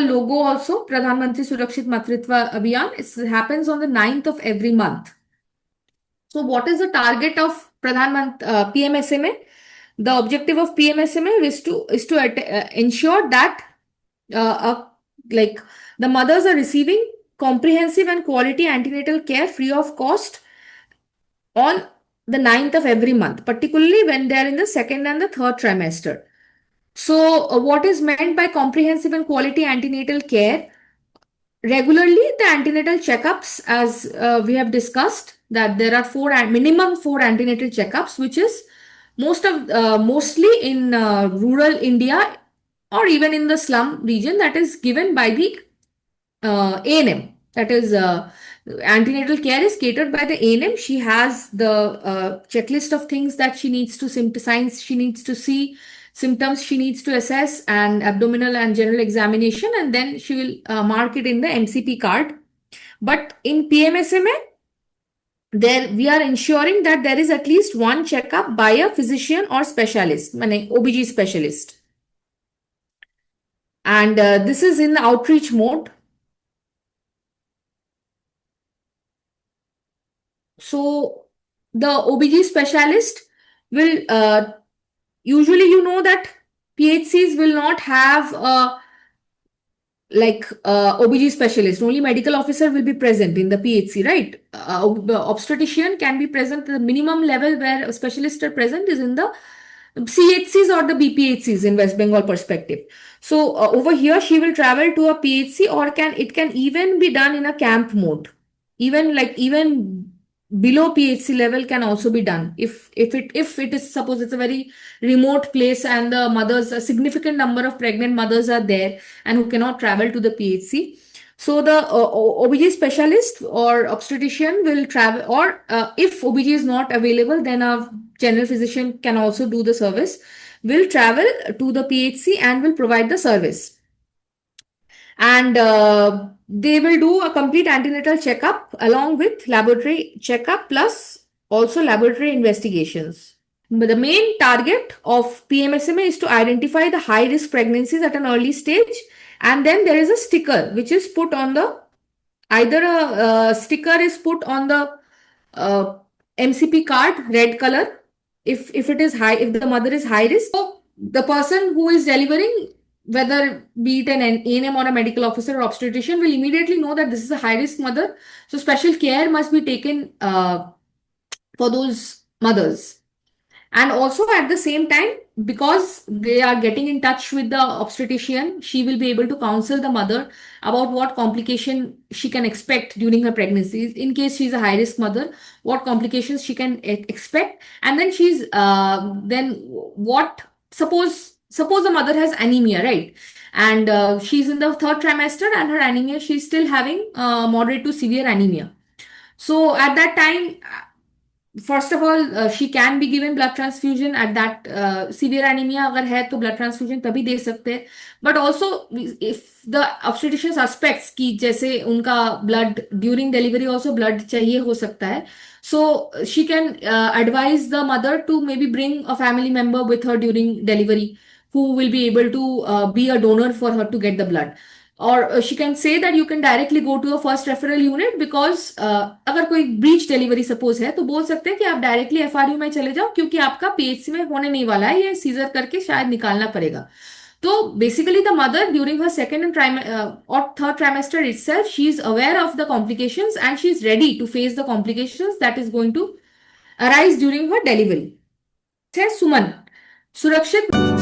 logo also, Pradhan Mantri Surakshit Matritva Abhiyan. It happens on the 9th of every month. So what is the target of PMSMA? The objective of PMSMA is to ensure that uh, uh, like the mothers are receiving comprehensive and quality antenatal care free of cost on the 9th of every month, particularly when they are in the second and the third trimester. So, what is meant by comprehensive and quality antenatal care? Regularly, the antenatal checkups, as we have discussed, that there are minimum four antenatal checkups, which is mostly in rural India or even in the slum region, that is given by the A&M. That is, antenatal care is catered by the A&M. She has the checklist of things that she needs to signs she needs to see, symptoms she needs to assess, and abdominal and general examination, and then she will mark it in the MCP card. But in PMSMA, there we are ensuring that there is at least one checkup by a physician or specialist, OBG specialist. And this is in the outreach mode. So the OBG specialist will usually, you know, that PHCs will not have OBG specialist. Only medical officer will be present in the PHC, right? The obstetrician can be present. The minimum level where specialists are present is in the CHCs or the BPHCs in West Bengal perspective. So over here, she will travel to a PHC, or it can even be done in a camp mode. Even below PHC level can also be done if it is, suppose it's a very remote place and the mothers, a significant number of pregnant mothers are there and who cannot travel to the PHC. So the OBG specialist or obstetrician will travel, or if OBG is not available, then a general physician can also do the service, will travel to the PHC and will provide the service. And they will do a complete antenatal checkup along with laboratory checkup plus also laboratory investigations. But the main target of PMSMA is to identify the high risk pregnancies at an early stage, and then there is a sticker which is put on the, either a sticker is put on the MCP card, red color, if it is high, if the mother is high risk. So the person who is delivering, whether be it an A&M or a medical officer or obstetrician, will immediately know that this is a high risk mother. So special care must be taken for those mothers. And also at the same time, because they are getting in touch with the obstetrician, she will be able to counsel the mother about what complication she can expect during her pregnancy. In case she's a high risk mother, what complications she can expect. And then suppose the mother has anemia, right? And she's in the third trimester and her anemia, she's still having moderate to severe anemia. So at that time, first of all, she can be given blood transfusion at that severe anemia अगर है तो blood transfusion तभी दे सकते हैं. But also if the obstetrician suspects कि जैसे उनका blood during delivery also blood चाहिए हो सकता है, so she can advise the mother to maybe bring a family member with her during delivery who will be able to be a donor for her to get the blood. Or she can say that you can directly go to a first referral unit because अगर कोई breach delivery suppose है तो बोल सकते हैं कि आप directly FRU में चले जाओ क्योंकि आपका पीएचसी में होने नहीं वाला है, ये सीजर करके शायद निकालना पड़ेगा. तो basically the mother during her second और third trimester itself, she is aware of the complications and she is ready to face the complications that is going to arise during her delivery. Suman, सुरक्षित